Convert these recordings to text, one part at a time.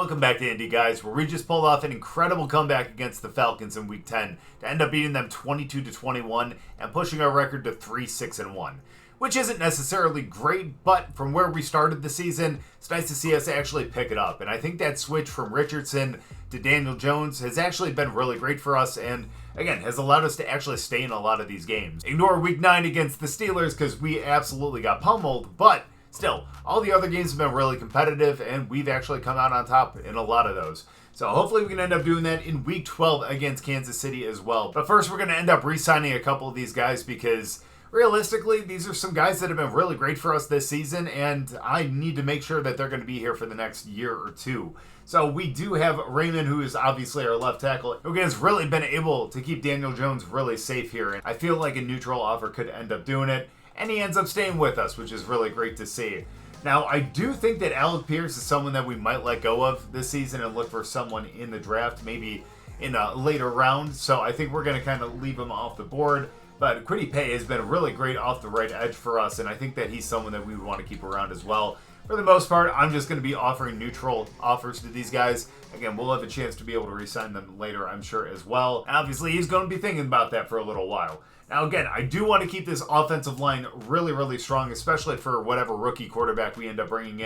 Welcome back to Indy, guys, where we just pulled off an incredible comeback against the Falcons in Week 10 to end up beating them 22-21 and pushing our record to 3-6-1, which isn't necessarily great, but from where we started the season, it's nice to see us actually pick it up. And I think that switch from Richardson to Daniel Jones has actually been really great for us and, again, has allowed us to actually stay in a lot of these games. Ignore Week 9 against the Steelers because we absolutely got pummeled, but still, all the other games have been really competitive, and we've actually come out on top in a lot of those. So hopefully we can end up doing that in Week 12 against Kansas City as well. But first, we're going to end up re-signing a couple of these guys because realistically, these are some guys that have been really great for us this season, and I need to make sure that they're going to be here for the next year or two. So we do have Raymond, who is obviously our left tackle, who has really been able to keep Daniel Jones really safe here. And I feel like a neutral offer could end up doing it. And he ends up staying with us, which is really great to see. Now, I do think that Alec Pierce is someone that we might let go of this season and look for someone in the draft, maybe in a later round. So I think we're going to kind of leave him off the board. But Kwity Paye has been really great off the right edge for us, and I think that he's someone that we would want to keep around as well. For the most part, I'm just going to be offering neutral offers to these guys. Again, we'll have a chance to be able to re-sign them later, I'm sure, as well. And obviously, he's going to be thinking about that for a little while. Now, again, I do want to keep this offensive line really, really strong, especially for whatever rookie quarterback we end up bringing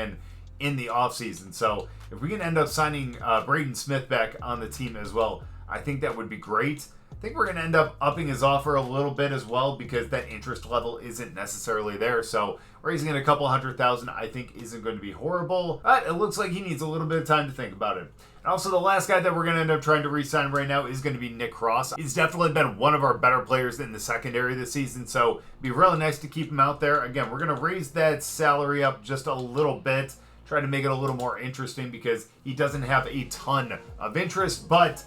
in the offseason. So if we can end up signing Braden Smith back on the team as well, I think that would be great. I think we're going to end up upping his offer a little bit as well because that interest level isn't necessarily there. So raising it a couple $100,000 I think isn't going to be horrible. But it looks like he needs a little bit of time to think about it. And also the last guy that we're going to end up trying to re-sign right now is going to be Nick Cross. He's definitely been one of our better players in the secondary this season. So it'd be really nice to keep him out there. Again, we're going to raise that salary up just a little bit. Try to make it a little more interesting because he doesn't have a ton of interest. But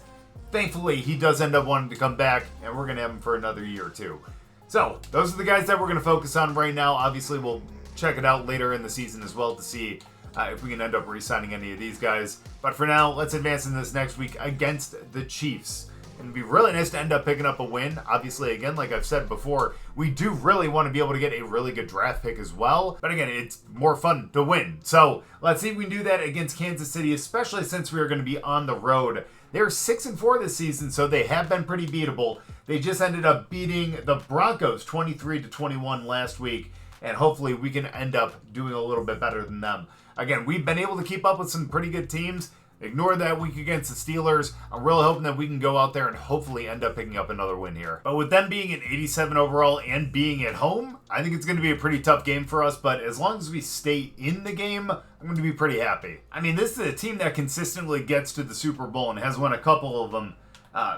thankfully, he does end up wanting to come back, and we're going to have him for another year or two. So, those are the guys that we're going to focus on right now. Obviously, we'll check it out later in the season as well to see if we can end up re-signing any of these guys. But for now, let's advance in this next week against the Chiefs. And it'd be really nice to end up picking up a win. Obviously, again, like I've said before, we do really want to be able to get a really good draft pick as well. But again, it's more fun to win. So, let's see if we can do that against Kansas City, especially since we are going to be on the road. They're 6-4 this season, so they have been pretty beatable. They just ended up beating the Broncos 23-21 last week, and hopefully we can end up doing a little bit better than them. Again, we've been able to keep up with some pretty good teams. Ignore that week against the Steelers. I'm really hoping that we can go out there and hopefully end up picking up another win here. But with them being an 87 overall and being at home, I think it's going to be a pretty tough game for us. But as long as we stay in the game, I'm going to be pretty happy. I mean, this is a team that consistently gets to the Super Bowl and has won a couple of them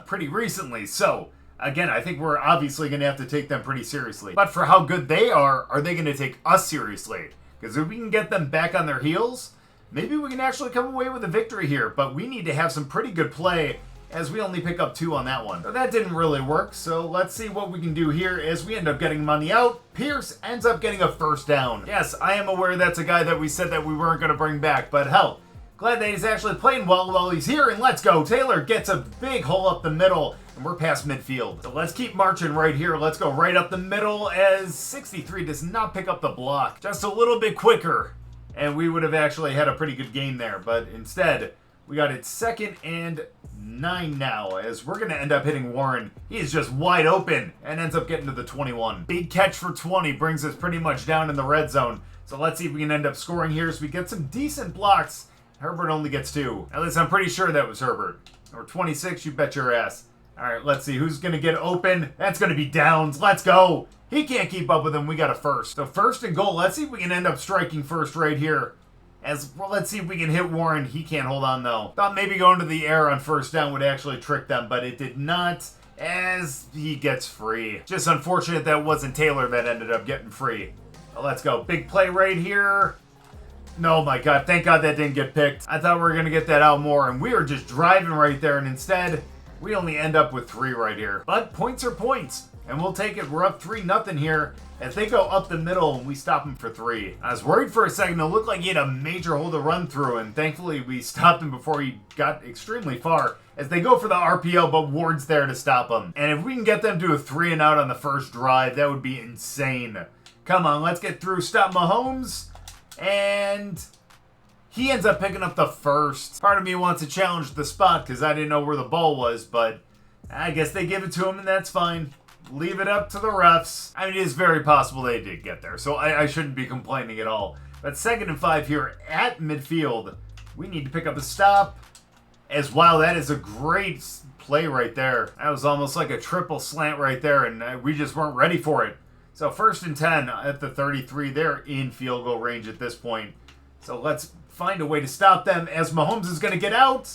pretty recently. So, again, I think we're obviously going to have to take them pretty seriously. But for how good they are they going to take us seriously? Because if we can get them back on their heels, maybe we can actually come away with a victory here, but we need to have some pretty good play as we only pick up 2 on that one. But that didn't really work, so let's see what we can do here as we end up getting money out. Pierce ends up getting a first down. Yes, I am aware that's a guy that we said that we weren't going to bring back, but hell, glad that he's actually playing well while he's here, and let's go. Taylor gets a big hole up the middle, and we're past midfield. So let's keep marching right here. Let's go right up the middle as 63 does not pick up the block. Just a little bit quicker, and we would have actually had a pretty good game there. But instead, we got it 2nd and 9 now, as we're going to end up hitting Warren. He is just wide open and ends up getting to the 21. Big catch for 20 brings us pretty much down in the red zone. So let's see if we can end up scoring here as we get some decent blocks. Herbert only gets 2. At least I'm pretty sure that was Herbert. Or 26, you bet your ass. All right, let's see who's going to get open. That's going to be Downs. Let's go. He can't keep up with him. We got a first. So 1st and goal. Let's see if we can end up striking first right here. As well, let's see if we can hit Warren. He can't hold on, though. Thought maybe going to the air on 1st down would actually trick them, but it did not, as he gets free. Just unfortunate that wasn't Taylor that ended up getting free. But let's go. Big play right here. No, my God. Thank God that didn't get picked. I thought we were going to get that out more, and we were just driving right there, and instead, we only end up with 3 right here. But points are points, and we'll take it. We're up 3-0 here. As they go up the middle and we stop him for 3. I was worried for a second. It looked like he had a major hole to run through, and thankfully we stopped him before he got extremely far. As they go for the RPO, but Ward's there to stop him. And if we can get them to a 3-and-out on the first drive, that would be insane. Come on, let's get through. Stop Mahomes. And He ends up picking up the first. Part of me wants to challenge the spot because I didn't know where the ball was, but I guess they give it to him and that's fine. Leave it up to the refs. I mean, it is very possible they did get there, so I shouldn't be complaining at all. But 2nd and 5 here at midfield. We need to pick up a stop. As wow, that is a great play right there. That was almost like a triple slant right there, and we just weren't ready for it. So 1st and 10 at the 33. They're in field goal range at this point. So let's find a way to stop them as Mahomes is going to get out,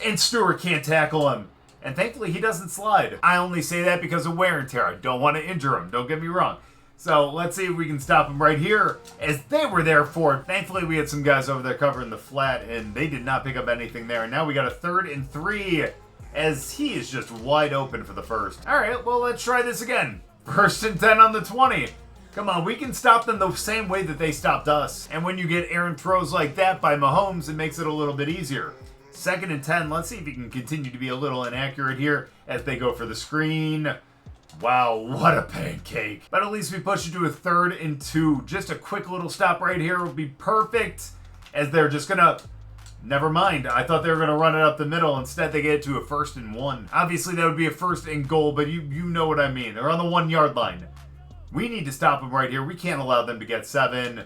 and Stewart can't tackle him. And thankfully, he doesn't slide. I only say that because of wear and tear. I don't want to injure him. Don't get me wrong. So let's see if we can stop him right here as they were there for it. Thankfully, we had some guys over there covering the flat, and they did not pick up anything there. And now we got a 3rd and 3 as he is just wide open for the first. All right, well, let's try this again. 1st and 10 on the 20. Come on, we can stop them the same way that they stopped us. And when you get errant throws like that by Mahomes, it makes it a little bit easier. 2nd and 10. Let's see if he can continue to be a little inaccurate here as they go for the screen. Wow, what a pancake. But at least we push it to a 3rd and 2. Just a quick little stop right here will be perfect as they're just going to... Never mind. I thought they were going to run it up the middle. Instead, they get it to a 1st and 1. Obviously, that would be a 1st and goal, but you know what I mean. They're on the 1 yard line. We need to stop them right here. We can't allow them to get 7.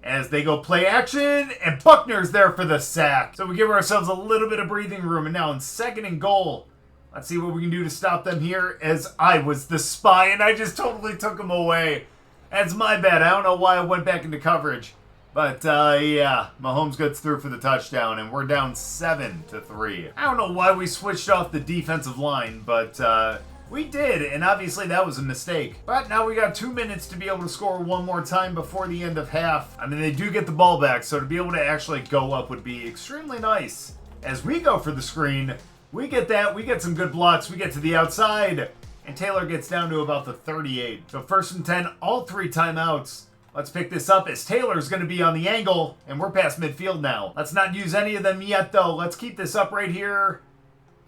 As they go play action, and Buckner's there for the sack. So we give ourselves a little bit of breathing room, and now in 2nd and goal, let's see what we can do to stop them here as I was the spy, and I just totally took them away. That's my bad. I don't know why I went back into coverage. But, yeah, Mahomes gets through for the touchdown, and we're down 7-3. I don't know why we switched off the defensive line, but, we did, and obviously that was a mistake. But now we got 2 minutes to be able to score one more time before the end of half. I mean, they do get the ball back, so to be able to actually go up would be extremely nice. As we go for the screen, we get that, we get some good blocks, we get to the outside, and Taylor gets down to about the 38. So 1st and 10, all 3 timeouts. Let's pick this up as Taylor's going to be on the angle, and we're past midfield now. Let's not use any of them yet, though. Let's keep this up right here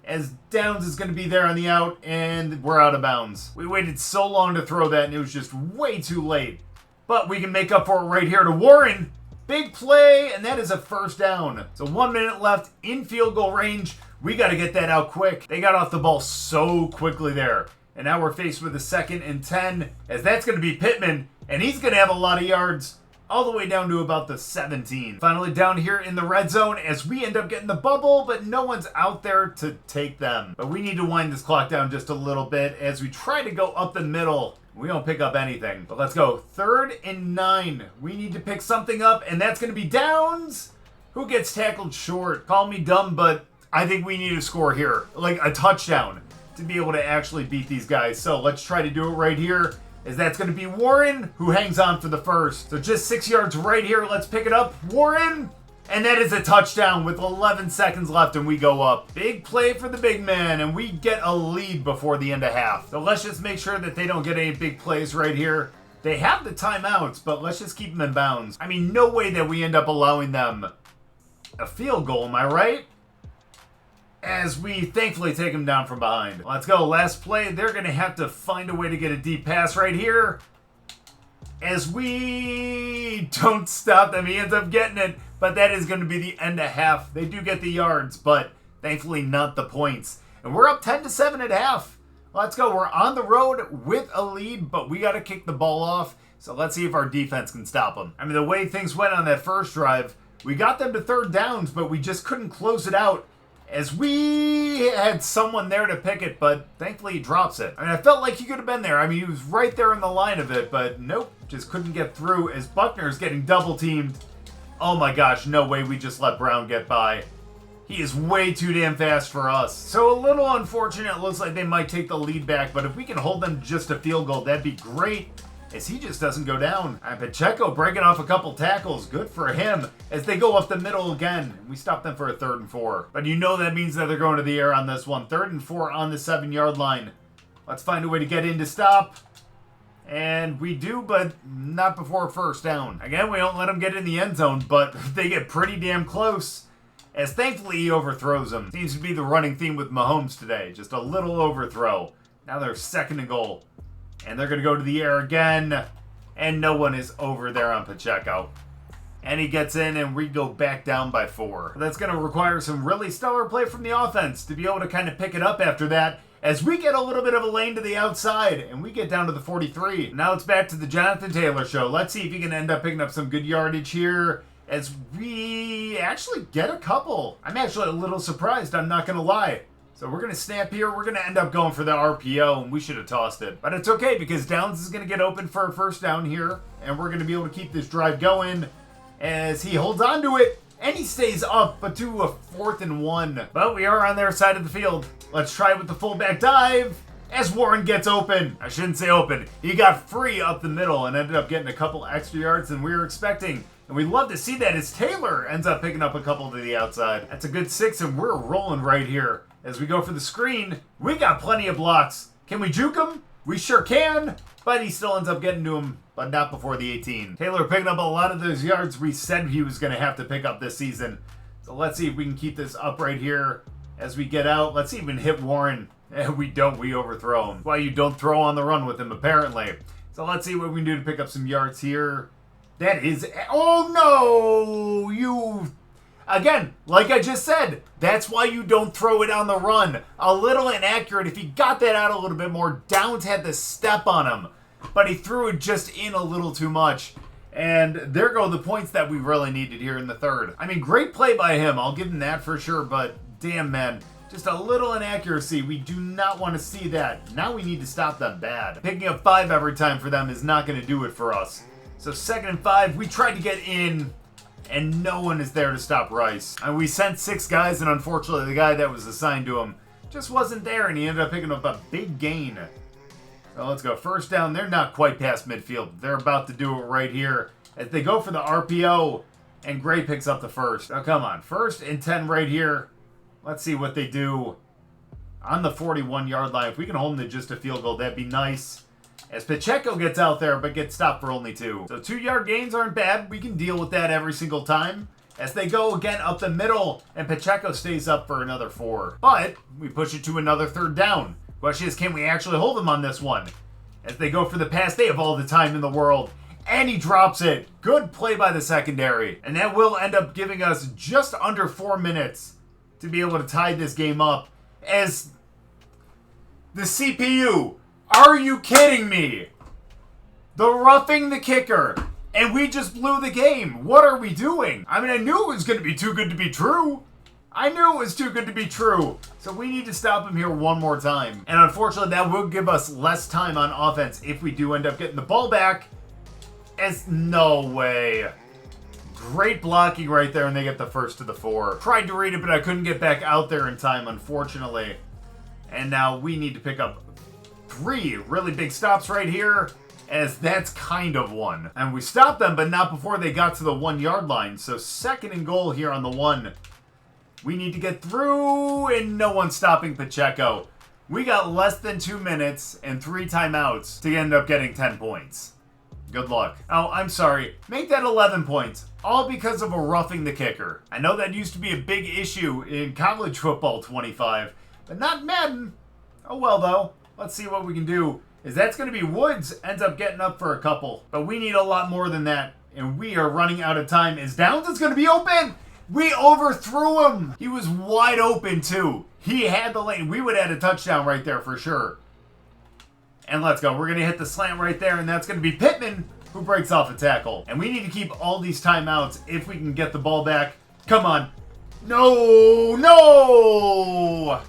as Downs is going to be there on the out, and we're out of bounds. We waited so long to throw that, and it was just way too late. But we can make up for it right here to Warren. Big play, and that is a 1st down. So 1 minute left in field goal range. We got to get that out quick. They got off the ball so quickly there. And now we're faced with a 2nd and 10, as that's going to be Pittman, and he's going to have a lot of yards all the way down to about the 17. Finally down here in the red zone as we end up getting the bubble, but no one's out there to take them. But we need to wind this clock down just a little bit as we try to go up the middle. We don't pick up anything, but let's go. 3rd and 9. We need to pick something up, and that's going to be Downs, who gets tackled short. Call me dumb, but I think we need to score here, like a touchdown, to be able to actually beat these guys. So let's try to do it right here. As that's going to be Warren, who hangs on for the first. So just 6 yards right here. Let's pick it up. Warren. And that is a touchdown with 11 seconds left, and we go up. Big play for the big man, and we get a lead before the end of half. So let's just make sure that they don't get any big plays right here. They have the timeouts, but let's just keep them in bounds. I mean, no way that we end up allowing them a field goal, am I right? As we thankfully take him down from behind. Let's go. Last play. They're going to have to find a way to get a deep pass right here. As we don't stop them. He ends up getting it. But that is going to be the end of half. They do get the yards, but thankfully not the points. And we're up 10-7 at half. Let's go. We're on the road with a lead, but we got to kick the ball off. So let's see if our defense can stop them. I mean, the way things went on that first drive, we got them to 3rd downs, but we just couldn't close it out. As we had someone there to pick it, but thankfully he drops it. I mean, I felt like he could have been there. I mean, he was right there in the line of it, but nope, just couldn't get through as Buckner is getting double teamed. Oh my gosh, no way we just let Brown get by. He is way too damn fast for us. So a little unfortunate. It looks like they might take the lead back, but if we can hold them just a field goal, that'd be great. As he just doesn't go down. And Pacheco breaking off a couple tackles. Good for him. As they go up the middle again. We stop them for a 3rd and 4. But you know that means that they're going to the air on this one. 3rd and 4 on the 7-yard line. Let's find a way to get in to stop. And we do, but not before 1st down. Again, we don't let them get in the end zone, but they get pretty damn close. As thankfully he overthrows them. Seems to be the running theme with Mahomes today. Just a little overthrow. Now they're 2nd and goal. And they're going to go to the air again. And no one is over there on Pacheco. And he gets in, and we go back down by 4. That's going to require some really stellar play from the offense to be able to kind of pick it up after that, as we get a little bit of a lane to the outside, and we get down to the 43. Now it's back to the Jonathan Taylor show. Let's see if he can end up picking up some good yardage here, as we actually get a couple. I'm actually a little surprised, I'm not going to lie. So we're going to snap here. We're going to end up going for the RPO, and we should have tossed it. But it's okay, because Downs is going to get open for a first down here, and we're going to be able to keep this drive going as he holds on to it, and he stays up, but to a 4th and 1. But we are on their side of the field. Let's try with the fullback dive as Warren gets open. I shouldn't say open. He got free up the middle and ended up getting a couple extra yards than we were expecting. And we love to see that as Taylor ends up picking up a couple to the outside. That's a good 6, and we're rolling right here. As we go for the screen, we got plenty of blocks. Can we juke him? We sure can, but he still ends up getting to him, but not before the 18. Taylor picking up a lot of those yards we said he was going to have to pick up this season. So let's see if we can keep this up right here as we get out. Let's even hit Warren. And we don't, we overthrow him. Why you don't throw on the run with him, apparently. So let's see what we can do to pick up some yards here. That is, oh no, you... Again, like I just said, that's why you don't throw it on the run. A little inaccurate. If he got that out a little bit more, Downs had the step on him. But he threw it just in a little too much. And there go the points that we really needed here in the third. I mean, great play by him. I'll give him that for sure. But damn, man, just a little inaccuracy. We do not want to see that. Now we need to stop them bad. Picking up 5 every time for them is not going to do it for us. So 2nd and 5, we tried to get in, and no one is there to stop Rice. And we sent 6 guys, and unfortunately the guy that was assigned to him just wasn't there, and he ended up picking up a big gain. So let's go. First down. They're not quite past midfield. They're about to do it right here as they go for the RPO, and Gray picks up the first. Oh, come on. 1st and 10 right here. Let's see what they do on the 41-yard line. If we can hold them to just a field goal, that'd be nice. As Pacheco gets out there, but gets stopped for only 2. So 2-yard gains aren't bad. We can deal with that every single time. As they go again up the middle, and Pacheco stays up for another 4. But we push it to another 3rd down. Question is, can we actually hold them on this one? As they go for the pass, they have all the time in the world. And he drops it. Good play by the secondary. And that will end up giving us just under 4 minutes to be able to tie this game up. As the CPU... Are you kidding me? The roughing the kicker. And we just blew the game. What are we doing? I mean, I knew it was going to be too good to be true. I knew it was too good to be true. So we need to stop him here one more time. And unfortunately, that will give us less time on offense if we do end up getting the ball back. As no way. Great blocking right there, and they get the 1st to the 4. Tried to read it, but I couldn't get back out there in time, unfortunately. And now we need to pick up 3 really big stops right here, as that's kind of one. And we stopped them, but not before they got to the 1-yard line. So 2nd and goal here on the 1. We need to get through, and no one's stopping Pacheco. We got less than 2 minutes and 3 timeouts to end up getting 10 points. Good luck. Oh, I'm sorry. Make that 11 points. All because of a roughing the kicker. I know that used to be a big issue in college football 25, but not Madden. Oh well, though. Let's see what we can do. Is that's going to be Woods ends up getting up for a couple. But we need a lot more than that. And we are running out of time. Is Downs is going to be open? We overthrew him. He was wide open too. He had the lane. We would have had a touchdown right there for sure. And let's go. We're going to hit the slant right there. And that's going to be Pittman who breaks off a tackle. And we need to keep all these timeouts if we can get the ball back. Come on. No, no.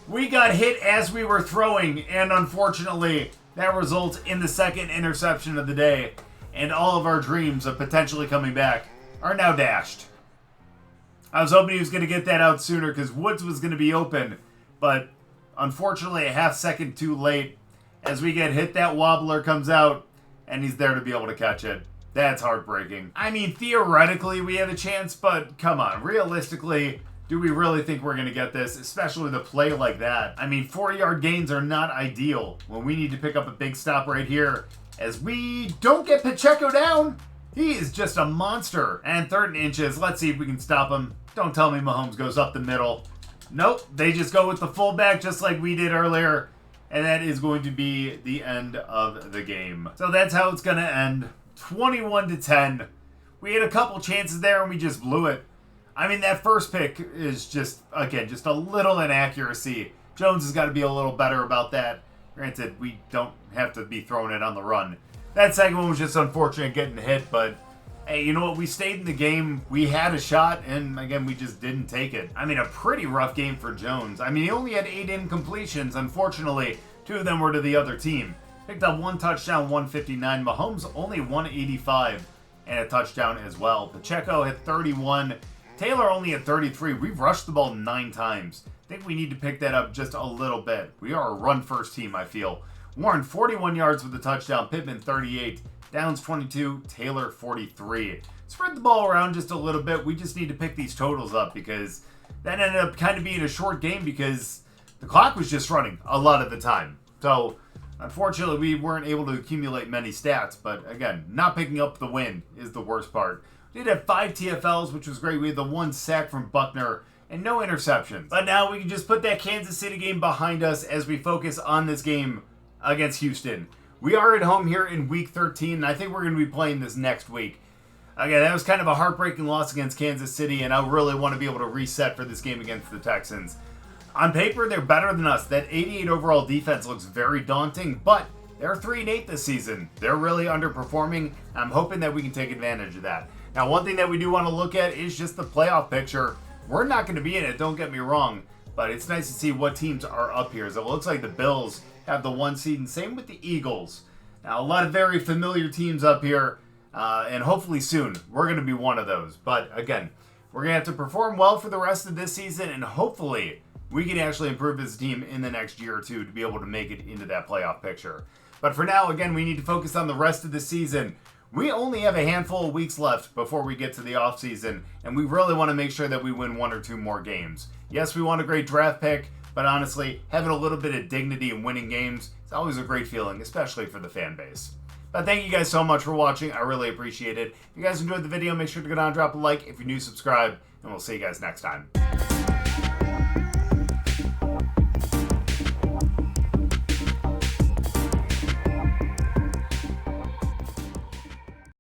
We got hit as we were throwing, and unfortunately, that results in the 2nd interception of the day, and all of our dreams of potentially coming back are now dashed. I was hoping he was going to get that out sooner because Woods was going to be open, but unfortunately, a half second too late. As we get hit, that wobbler comes out, and he's there to be able to catch it. That's heartbreaking. I mean, theoretically, we have a chance, but come on, realistically... Do we really think we're going to get this, especially with a play like that? I mean, 4-yard gains are not ideal when we need to pick up a big stop right here. As we don't get Pacheco down, he is just a monster. And 3rd and inches, let's see if we can stop him. Don't tell me Mahomes goes up the middle. Nope, they just go with the fullback just like we did earlier. And that is going to be the end of the game. So that's how it's going to end. 21-10. We had a couple chances there and we just blew it. I mean, that first pick is just, again, just a little inaccuracy. Jones has got to be a little better about that. Granted, we don't have to be throwing it on the run. That second one was just unfortunate getting hit, but hey, you know what? We stayed in the game. We had a shot, and again, we just didn't take it. I mean, a pretty rough game for Jones. I mean, he only had 8 incompletions. Unfortunately, 2 of them were to the other team. Picked up 1 touchdown, 159. Mahomes only 185 and a touchdown as well. Pacheco had 31. Taylor only had 33. We've rushed the ball 9 times. I think we need to pick that up just a little bit. We are a run-first team, I feel. Warren, 41 yards with a touchdown. Pittman, 38. Downs, 22. Taylor, 43. Spread the ball around just a little bit. We just need to pick these totals up because that ended up kind of being a short game because the clock was just running a lot of the time. So, unfortunately, we weren't able to accumulate many stats. But, again, not picking up the win is the worst part. We did have 5 TFLs, which was great. We had the 1 sack from Buckner and no interceptions. But now we can just put that Kansas City game behind us as we focus on this game against Houston. We are at home here in Week 13, and I think we're going to be playing this next week. Again, that was kind of a heartbreaking loss against Kansas City, and I really want to be able to reset for this game against the Texans. On paper, they're better than us. That 88 overall defense looks very daunting, but they're 3-8 this season. They're really underperforming. I'm hoping that we can take advantage of that. Now, one thing that we do want to look at is just the playoff picture. We're not going to be in it, don't get me wrong, but it's nice to see what teams are up here. So it looks like the Bills have the 1 seed, and same with the Eagles. Now, a lot of very familiar teams up here, and hopefully soon we're going to be one of those. But again, we're going to have to perform well for the rest of this season, and hopefully we can actually improve this team in the next year or two to be able to make it into that playoff picture. But for now, again, we need to focus on the rest of the season. We only have a handful of weeks left before we get to the offseason, and we really want to make sure that we win 1 or 2 more games. Yes, we want a great draft pick, but honestly, having a little bit of dignity in winning games is always a great feeling, especially for the fan base. But thank you guys so much for watching. I really appreciate it. If you guys enjoyed the video, make sure to go down and drop a like. If you're new, subscribe, and we'll see you guys next time.